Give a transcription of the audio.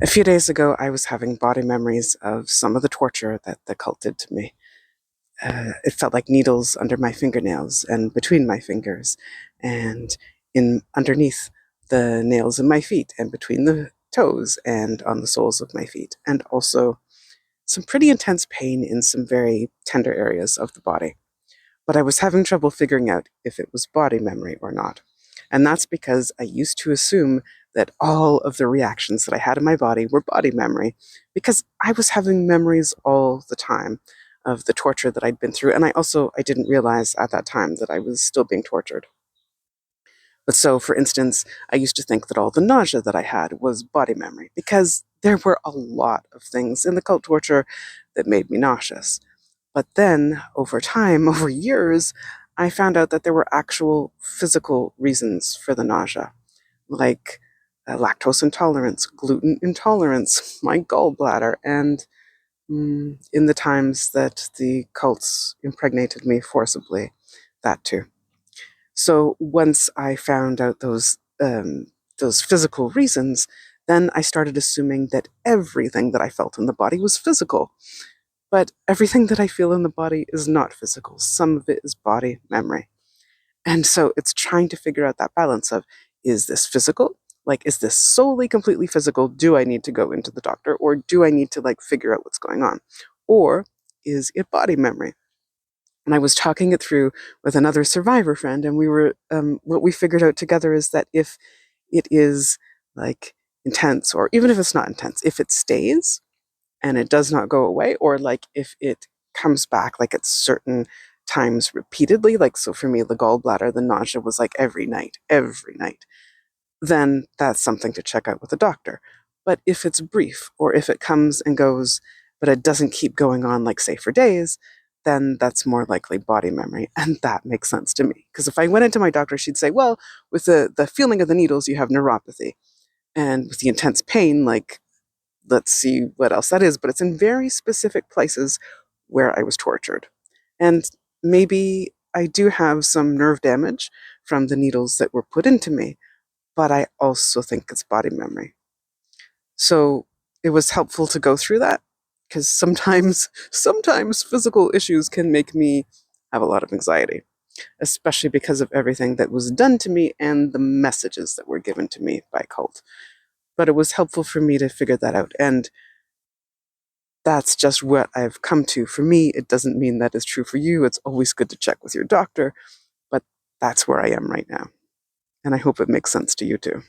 A few days ago, I was having body memories of some of the torture that the cult did to me. It felt like needles under my fingernails and between my fingers, and in underneath the nails in my feet, and between the toes, and on the soles of my feet, and also some pretty intense pain in some very tender areas of the body. But I was having trouble figuring out if it was body memory or not. And that's because I used to assume that all of the reactions that I had in my body were body memory, because I was having memories all the time of the torture that I'd been through. And I didn't realize at that time that I was still being tortured. But so, for instance, I used to think that all the nausea that I had was body memory, because there were a lot of things in the cult torture that made me nauseous. But then, over time, over years, I found out that there were actual physical reasons for the nausea, like lactose intolerance, gluten intolerance, my gallbladder, and in the times that the cults impregnated me forcibly, that too. So once I found out those physical reasons, then I started assuming that everything that I felt in the body was physical. But everything that I feel in the body is not physical. Some of it is body memory. And so it's trying to figure out that balance of, is this physical? Like, is this solely completely physical? Do I need to go into the doctor, or do I need to like figure out what's going on? Or is it body memory? And I was talking it through with another survivor friend, and what we figured out together is that if it is like intense, or even if it's not intense, if it stays, and it does not go away, or like if it comes back like at certain times repeatedly, like so for me, the gallbladder, the nausea was like every night, then that's something to check out with a doctor. But if it's brief, or if it comes and goes, but it doesn't keep going on, like say for days, then that's more likely body memory. And that makes sense to me. Because if I went into my doctor, she'd say, well, with the feeling of the needles, you have neuropathy. And with the intense pain, like, let's see what else that is, but it's in very specific places where I was tortured. And maybe I do have some nerve damage from the needles that were put into me, but I also think it's body memory. So it was helpful to go through that, because sometimes physical issues can make me have a lot of anxiety, especially because of everything that was done to me and the messages that were given to me by cult. But it was helpful for me to figure that out. And that's just what I've come to. For me, it doesn't mean that is true for you. It's always good to check with your doctor, but that's where I am right now. And I hope it makes sense to you too.